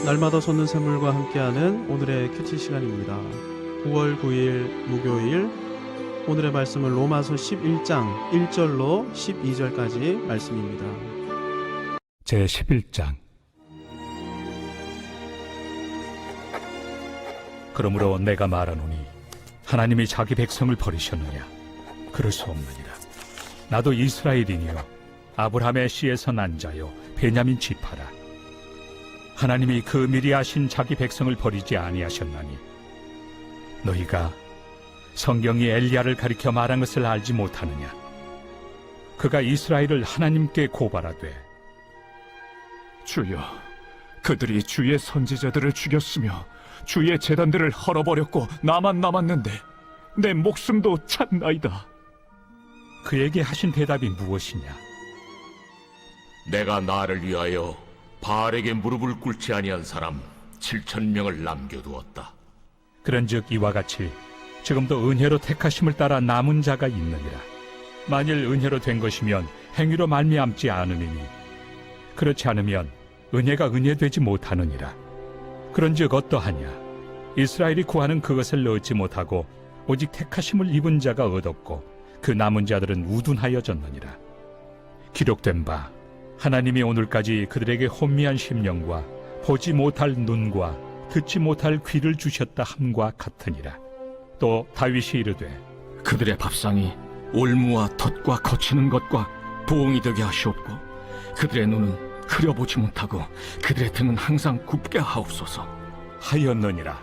날마다 솟는 샘물과 함께하는 오늘의 큐티 시간입니다. 9월 9일 목요일, 오늘의 말씀은 로마서 11장 1절로 12절까지 말씀입니다. 제11장. 그러므로 내가 말하노니 하나님이 자기 백성을 버리셨느냐? 그럴 수 없느니라. 나도 이스라엘이니요 아브라함의 씨에서 난 자요 베냐민 지파라. 하나님이 그 미리 아신 자기 백성을 버리지 아니하셨나니 너희가 성경이 엘리야를 가리켜 말한 것을 알지 못하느냐? 그가 이스라엘을 하나님께 고발하되 주여, 그들이 주의 선지자들을 죽였으며 주의 제단들을 헐어버렸고 나만 남았는데 내 목숨도 찾나이다. 그에게 하신 대답이 무엇이냐? 내가 나를 위하여 바알에게 무릎을 꿇지 아니한 사람 7,000명을 남겨두었다. 그런즉 이와 같이 지금도 은혜로 택하심을 따라 남은 자가 있느니라. 만일 은혜로 된 것이면 행위로 말미암지 않음이니 그렇지 않으면 은혜가 은혜되지 못하느니라. 그런즉 어떠하냐? 이스라엘이 구하는 그것을 얻지 못하고 오직 택하심을 입은 자가 얻었고 그 남은 자들은 우둔하여졌느니라. 기록된 바 하나님이 오늘까지 그들에게 혼미한 심령과 보지 못할 눈과 듣지 못할 귀를 주셨다 함과 같으니라. 또 다윗이 이르되 그들의 밥상이 올무와 덫과 거치는 것과 부엉이 되게 하시옵고 그들의 눈은 흐려보지 못하고 그들의 등은 항상 굽게 하옵소서 하였느니라.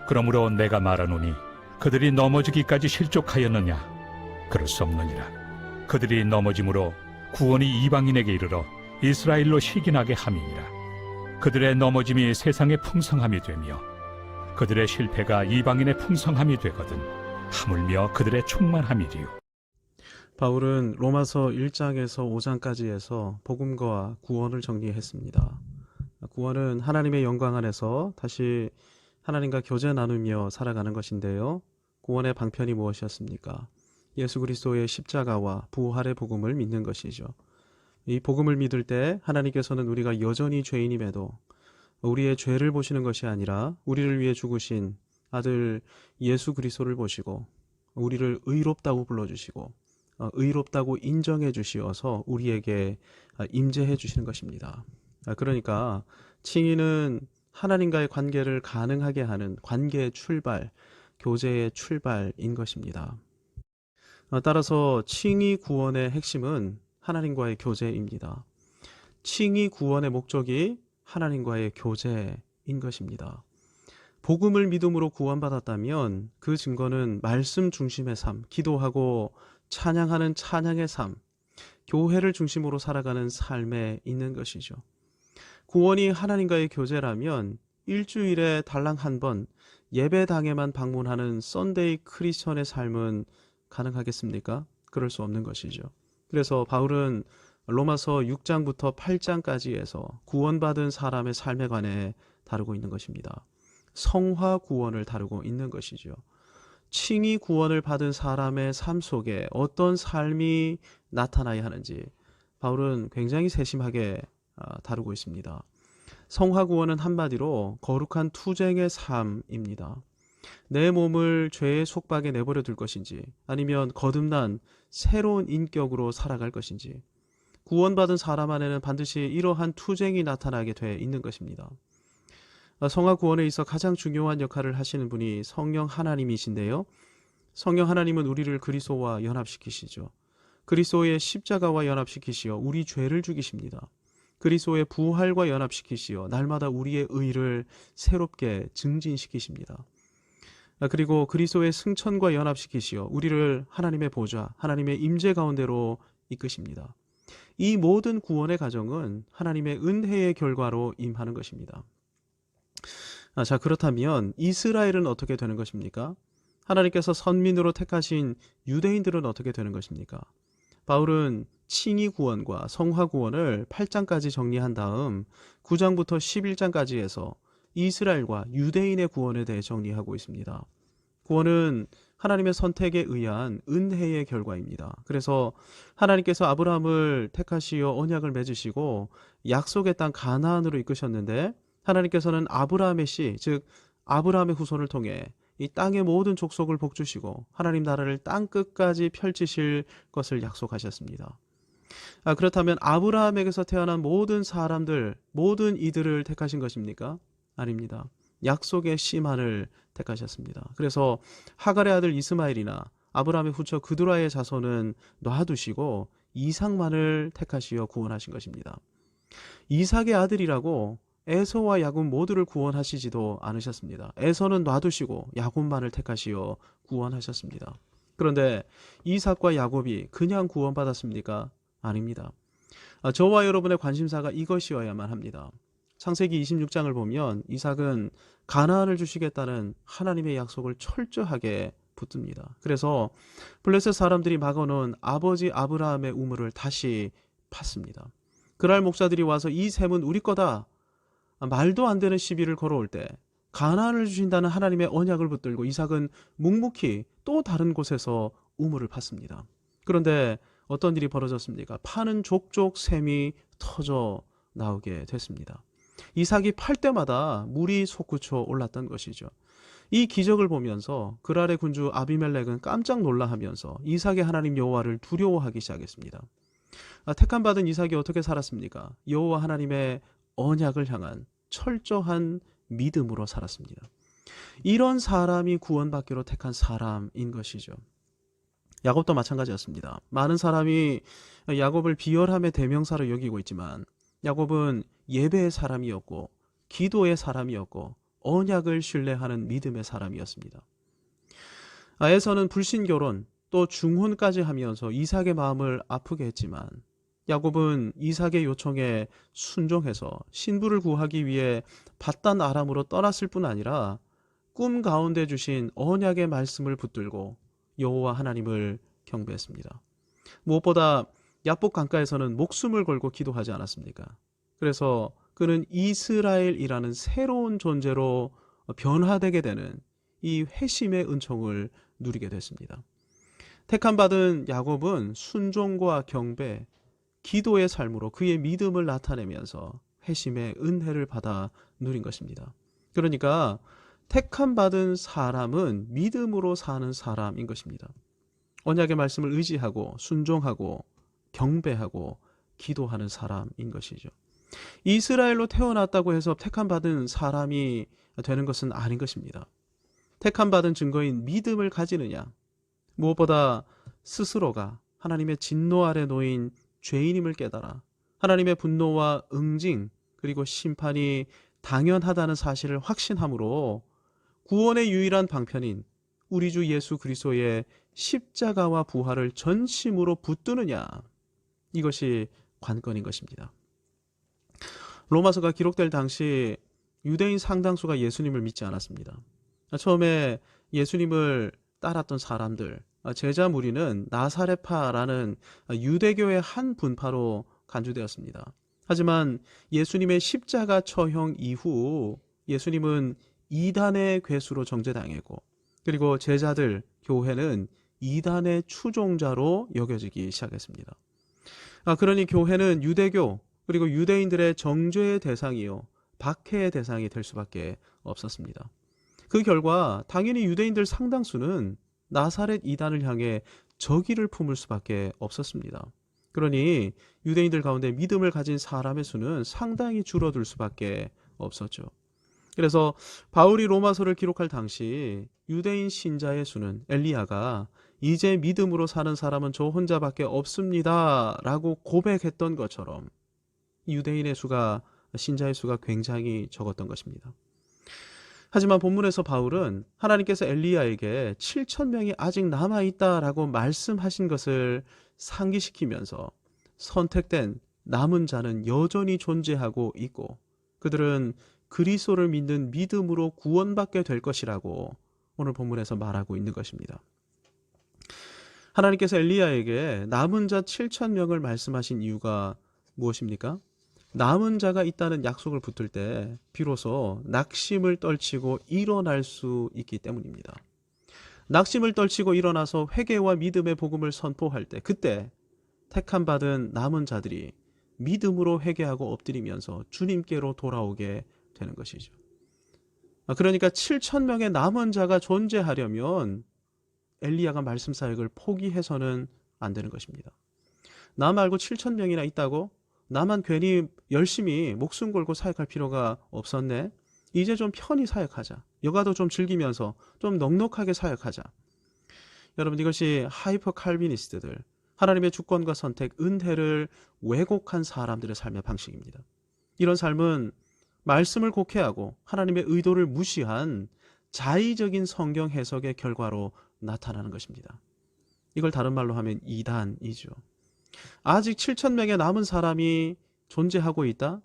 그러므로 내가 말하노니 그들이 넘어지기까지 실족하였느냐? 그럴 수 없느니라. 그들이 넘어짐으로 구원이 이방인에게 이르러 이스라엘로 시기나게 함이니라. 그들의 넘어짐이 세상의 풍성함이 되며 그들의 실패가 이방인의 풍성함이 되거든 하물며 그들의 충만함이리요. 바울은 로마서 1장에서 5장까지에서 복음과 구원을 정리했습니다. 구원은 하나님의 영광 안에서 다시 하나님과 교제 나누며 살아가는 것인데요. 구원의 방편이 무엇이었습니까? 예수 그리스도의 십자가와 부활의 복음을 믿는 것이죠. 이 복음을 믿을 때 하나님께서는 우리가 여전히 죄인임에도 우리의 죄를 보시는 것이 아니라 우리를 위해 죽으신 아들 예수 그리스도를 보시고 우리를 의롭다고 불러주시고 의롭다고 인정해 주시어서 우리에게 임재해 주시는 것입니다. 그러니까 칭의는 하나님과의 관계를 가능하게 하는 관계의 출발, 교제의 출발인 것입니다. 따라서 칭의 구원의 핵심은 하나님과의 교제입니다. 칭의 구원의 목적이 하나님과의 교제인 것입니다. 복음을 믿음으로 구원받았다면 그 증거는 말씀 중심의 삶, 기도하고 찬양하는 찬양의 삶, 교회를 중심으로 살아가는 삶에 있는 것이죠. 구원이 하나님과의 교제라면 일주일에 달랑 한 번 예배당에만 방문하는 썬데이 크리스천의 삶은 가능하겠습니까? 그럴 수 없는 것이죠. 그래서 바울은 로마서 6장부터 8장까지에서 구원받은 사람의 삶에 관해 다루고 있는 것입니다. 성화 구원을 다루고 있는 것이죠. 칭의 구원을 받은 사람의 삶 속에 어떤 삶이 나타나야 하는지 바울은 굉장히 세심하게 다루고 있습니다. 성화 구원은 한마디로 거룩한 투쟁의 삶입니다. 내 몸을 죄의 속박에 내버려 둘 것인지 아니면 거듭난 새로운 인격으로 살아갈 것인지 구원받은 사람 안에는 반드시 이러한 투쟁이 나타나게 돼 있는 것입니다. 성화 구원에 있어 가장 중요한 역할을 하시는 분이 성령 하나님이신데요. 성령 하나님은 우리를 그리스도와 연합시키시죠. 그리스도의 십자가와 연합시키시어 우리 죄를 죽이십니다. 그리스도의 부활과 연합시키시어 날마다 우리의 의를 새롭게 증진시키십니다. 그리고 그리스도의 승천과 연합시키시어 우리를 하나님의 보좌, 하나님의 임재 가운데로 이끄십니다. 이 모든 구원의 과정은 하나님의 은혜의 결과로 임하는 것입니다. 자, 그렇다면 이스라엘은 어떻게 되는 것입니까? 하나님께서 선민으로 택하신 유대인들은 어떻게 되는 것입니까? 바울은 칭의 구원과 성화 구원을 8장까지 정리한 다음 9장부터 11장까지에서 이스라엘과 유대인의 구원에 대해 정리하고 있습니다. 구원은 하나님의 선택에 의한 은혜의 결과입니다. 그래서 하나님께서 아브라함을 택하시어 언약을 맺으시고 약속의 땅 가나안으로 이끄셨는데 하나님께서는 아브라함의 씨, 즉 아브라함의 후손을 통해 이 땅의 모든 족속을 복주시고 하나님 나라를 땅 끝까지 펼치실 것을 약속하셨습니다. 그렇다면 아브라함에게서 태어난 모든 사람들, 모든 이들을 택하신 것입니까? 아닙니다. 약속의 씨만을 택하셨습니다. 그래서 하갈의 아들 이스마엘이나 아브라함의 후처 그두라의 자손은 놔두시고 이삭만을 택하시어 구원하신 것입니다. 이삭의 아들이라고 에서와 야곱 모두를 구원하시지도 않으셨습니다. 에서는 놔두시고 야곱만을 택하시어 구원하셨습니다. 그런데 이삭과 야곱이 그냥 구원받았습니까? 아닙니다. 저와 여러분의 관심사가 이것이어야만 합니다. 창세기 26장을 보면 이삭은 가나안을 주시겠다는 하나님의 약속을 철저하게 붙듭니다. 그래서 블레셋 사람들이 막아놓은 아버지 아브라함의 우물을 다시 팠습니다. 그날 목사들이 와서 이 샘은 우리 거다, 말도 안 되는 시비를 걸어올 때 가나안을 주신다는 하나님의 언약을 붙들고 이삭은 묵묵히 또 다른 곳에서 우물을 팠습니다. 그런데 어떤 일이 벌어졌습니까? 파는 족족 샘이 터져 나오게 됐습니다. 이삭이 팔 때마다 물이 솟구쳐 올랐던 것이죠. 이 기적을 보면서 그랄의 군주 아비멜렉은 깜짝 놀라하면서 이삭의 하나님 여호와를 두려워하기 시작했습니다. 택함 받은 이삭이 어떻게 살았습니까? 여호와 하나님의 언약을 향한 철저한 믿음으로 살았습니다. 이런 사람이 구원받기로 택한 사람인 것이죠. 야곱도 마찬가지였습니다. 많은 사람이 야곱을 비열함의 대명사로 여기고 있지만 야곱은 예배의 사람이었고 기도의 사람이었고 언약을 신뢰하는 믿음의 사람이었습니다. 에서는 불신결혼 또 중혼까지 하면서 이삭의 마음을 아프게 했지만 야곱은 이삭의 요청에 순종해서 신부를 구하기 위해 밧단 아람으로 떠났을 뿐 아니라 꿈 가운데 주신 언약의 말씀을 붙들고 여호와 하나님을 경배했습니다. 무엇보다 야복 강가에서는 목숨을 걸고 기도하지 않았습니까? 그래서 그는 이스라엘이라는 새로운 존재로 변화되게 되는 이 회심의 은총을 누리게 됐습니다. 택함받은 야곱은 순종과 경배, 기도의 삶으로 그의 믿음을 나타내면서 회심의 은혜를 받아 누린 것입니다. 그러니까 택함받은 사람은 믿음으로 사는 사람인 것입니다. 언약의 말씀을 의지하고 순종하고 경배하고 기도하는 사람인 것이죠. 이스라엘로 태어났다고 해서 택함받은 사람이 되는 것은 아닌 것입니다. 택함받은 증거인 믿음을 가지느냐, 무엇보다 스스로가 하나님의 진노 아래 놓인 죄인임을 깨달아 하나님의 분노와 응징 그리고 심판이 당연하다는 사실을 확신함으로 구원의 유일한 방편인 우리 주 예수 그리스도의 십자가와 부활을 전심으로 붙드느냐, 이것이 관건인 것입니다. 로마서가 기록될 당시 유대인 상당수가 예수님을 믿지 않았습니다. 처음에 예수님을 따랐던 사람들, 제자 무리는 나사렛파라는 유대교의 한 분파로 간주되었습니다. 하지만 예수님의 십자가 처형 이후 예수님은 이단의 괴수로 정죄당했고, 그리고 제자들, 교회는 이단의 추종자로 여겨지기 시작했습니다. 그러니 교회는 유대교 그리고 유대인들의 정죄의 대상이요 박해의 대상이 될 수밖에 없었습니다. 그 결과 당연히 유대인들 상당수는 나사렛 이단을 향해 적의를 품을 수밖에 없었습니다. 그러니 유대인들 가운데 믿음을 가진 사람의 수는 상당히 줄어들 수밖에 없었죠. 그래서 바울이 로마서를 기록할 당시 유대인 신자의 수는 엘리야가 이제 믿음으로 사는 사람은 저 혼자밖에 없습니다 라고 고백했던 것처럼 유대인의 수가, 신자의 수가 굉장히 적었던 것입니다. 하지만 본문에서 바울은 하나님께서 엘리야에게 7,000명이 아직 남아있다라고 말씀하신 것을 상기시키면서 선택된 남은 자는 여전히 존재하고 있고 그들은 그리스도를 믿는 믿음으로 구원받게 될 것이라고 오늘 본문에서 말하고 있는 것입니다. 하나님께서 엘리야에게 남은 자 7,000명을 말씀하신 이유가 무엇입니까? 남은 자가 있다는 약속을 붙들 때 비로소 낙심을 떨치고 일어날 수 있기 때문입니다. 낙심을 떨치고 일어나서 회개와 믿음의 복음을 선포할 때 그때 택함 받은 남은 자들이 믿음으로 회개하고 엎드리면서 주님께로 돌아오게 되는 것이죠. 그러니까 7천 명의 남은 자가 존재하려면 엘리야가 말씀 사역을 포기해서는 안 되는 것입니다. 나 말고 7천 명이나 있다고? 나만 괜히 열심히 목숨 걸고 사역할 필요가 없었네. 이제 좀 편히 사역하자. 여가도 좀 즐기면서 좀 넉넉하게 사역하자. 여러분, 이것이 하이퍼 칼비니스트들, 하나님의 주권과 선택, 은혜를 왜곡한 사람들의 삶의 방식입니다. 이런 삶은 말씀을 곡해하고 하나님의 의도를 무시한 자의적인 성경 해석의 결과로 나타나는 것입니다. 이걸 다른 말로 하면 이단이죠. 아직 7천 명의 남은 사람이 존재하고 있다?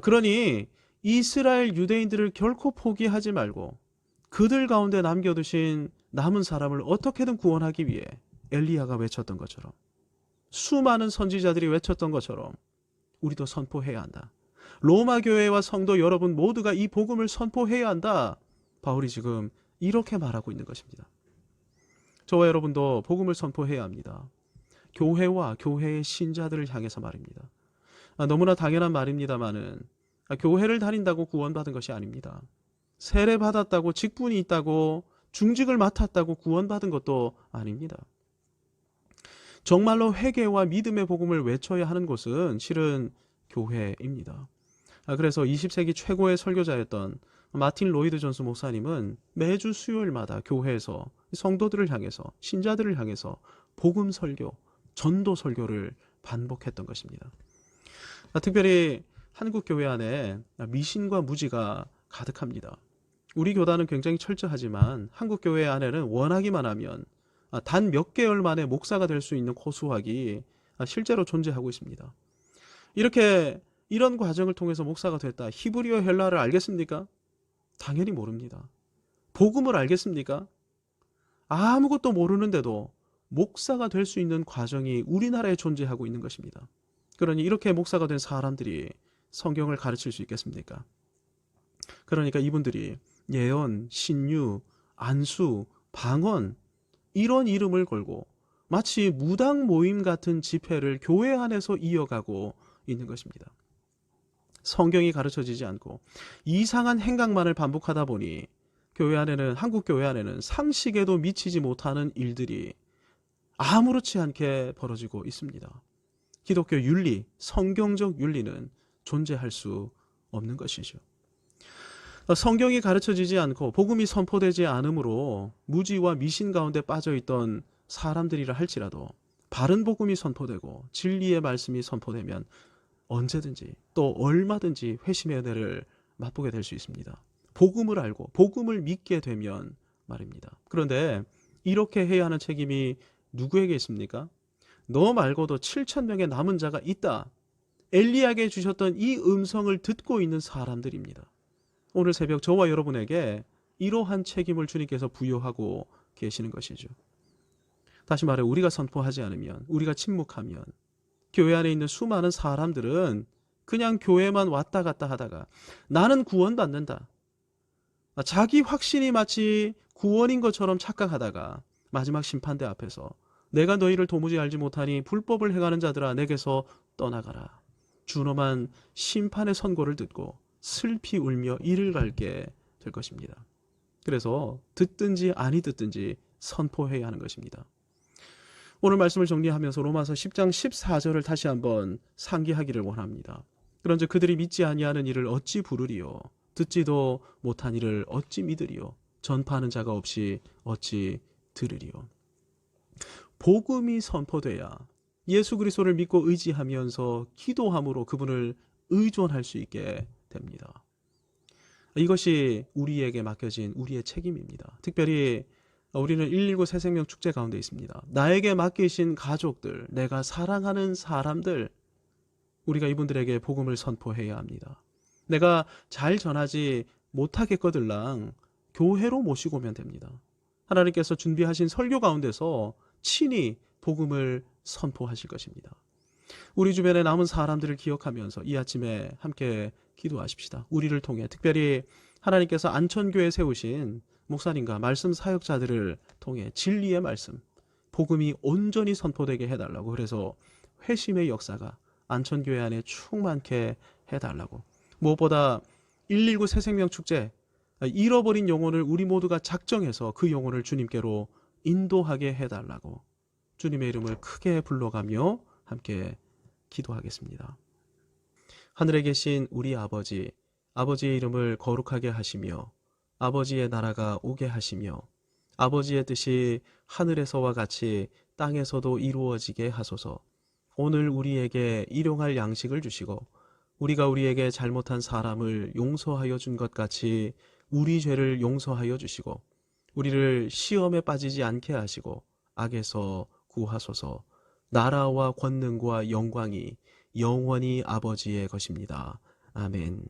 그러니 이스라엘 유대인들을 결코 포기하지 말고 그들 가운데 남겨두신 남은 사람을 어떻게든 구원하기 위해 엘리야가 외쳤던 것처럼, 수많은 선지자들이 외쳤던 것처럼 우리도 선포해야 한다. 로마 교회와 성도 여러분 모두가 이 복음을 선포해야 한다. 바울이 지금 이렇게 말하고 있는 것입니다. 저와 여러분도 복음을 선포해야 합니다. 교회와 교회의 신자들을 향해서 말입니다. 너무나 당연한 말입니다마는 교회를 다닌다고 구원받은 것이 아닙니다. 세례 받았다고 직분이 있다고 중직을 맡았다고 구원받은 것도 아닙니다. 정말로 회개와 믿음의 복음을 외쳐야 하는 곳은 실은 교회입니다. 그래서 20세기 최고의 설교자였던 마틴 로이드 존스 목사님은 매주 수요일마다 교회에서 성도들을 향해서, 신자들을 향해서 복음 설교, 전도 설교를 반복했던 것입니다. 특별히 한국 교회 안에 미신과 무지가 가득합니다. 우리 교단은 굉장히 철저하지만 한국 교회 안에는 원하기만 하면 단 몇 개월 만에 목사가 될 수 있는 코수학이 실제로 존재하고 있습니다. 이런 과정을 통해서 목사가 됐다. 히브리어 헬라를 알겠습니까? 당연히 모릅니다. 복음을 알겠습니까? 아무것도 모르는데도 목사가 될 수 있는 과정이 우리나라에 존재하고 있는 것입니다. 그러니 이렇게 목사가 된 사람들이 성경을 가르칠 수 있겠습니까? 그러니까 이분들이 예언, 신유, 안수, 방언 이런 이름을 걸고 마치 무당 모임 같은 집회를 교회 안에서 이어가고 있는 것입니다. 성경이 가르쳐지지 않고 이상한 행각만을 반복하다 보니 한국 교회 안에는 상식에도 미치지 못하는 일들이 아무렇지 않게 벌어지고 있습니다. 기독교 윤리, 성경적 윤리는 존재할 수 없는 것이죠. 성경이 가르쳐지지 않고 복음이 선포되지 않으므로 무지와 미신 가운데 빠져있던 사람들이라 할지라도 바른 복음이 선포되고 진리의 말씀이 선포되면 언제든지 또 얼마든지 회심의 은혜를 맛보게 될 수 있습니다. 복음을 알고 복음을 믿게 되면 말입니다. 그런데 이렇게 해야 하는 책임이 누구에게 있습니까? 너 말고도 7천 명의 남은 자가 있다. 엘리야에게 주셨던 이 음성을 듣고 있는 사람들입니다. 오늘 새벽 저와 여러분에게 이러한 책임을 주님께서 부여하고 계시는 것이죠. 다시 말해 우리가 선포하지 않으면, 우리가 침묵하면 교회 안에 있는 수많은 사람들은 그냥 교회만 왔다 갔다 하다가 나는 구원받는다. 자기 확신이 마치 구원인 것처럼 착각하다가 마지막 심판대 앞에서 내가 너희를 도무지 알지 못하니 불법을 행하는 자들아 내게서 떠나가라. 준엄한 심판의 선고를 듣고 슬피 울며 이를 갈게 될 것입니다. 그래서 듣든지 아니 듣든지 선포해야 하는 것입니다. 오늘 말씀을 정리하면서 로마서 10장 14절을 다시 한번 상기하기를 원합니다. 그런즉 그들이 믿지 아니하는 일을 어찌 부르리요? 듣지도 못한 일을 어찌 믿으리요? 전파하는 자가 없이 어찌 들으리요? 복음이 선포돼야 예수 그리스도를 믿고 의지하면서 기도함으로 그분을 의존할 수 있게 됩니다. 이것이 우리에게 맡겨진 우리의 책임입니다. 특별히 우리는 119 새생명 축제 가운데 있습니다. 나에게 맡기신 가족들, 내가 사랑하는 사람들, 우리가 이분들에게 복음을 선포해야 합니다. 내가 잘 전하지 못하겠거들랑 교회로 모시고 오면 됩니다. 하나님께서 준비하신 설교 가운데서 친히 복음을 선포하실 것입니다. 우리 주변에 남은 사람들을 기억하면서 이 아침에 함께 기도하십시다. 우리를 통해 특별히 하나님께서 안천교에 세우신 목사님과 말씀 사역자들을 통해 진리의 말씀, 복음이 온전히 선포되게 해달라고, 그래서 회심의 역사가 안천교회 안에 충만케 해달라고, 무엇보다 119 새생명 축제, 잃어버린 영혼을 우리 모두가 작정해서 그 영혼을 주님께로 인도하게 해달라고 주님의 이름을 크게 불러가며 함께 기도하겠습니다. 하늘에 계신 우리 아버지, 아버지의 이름을 거룩하게 하시며 아버지의 나라가 오게 하시며 아버지의 뜻이 하늘에서와 같이 땅에서도 이루어지게 하소서. 오늘 우리에게 일용할 양식을 주시고 우리가 우리에게 잘못한 사람을 용서하여 준 것 같이 우리 죄를 용서하여 주시고 우리를 시험에 빠지지 않게 하시고 악에서 구하소서. 나라와 권능과 영광이 영원히 아버지의 것입니다. 아멘.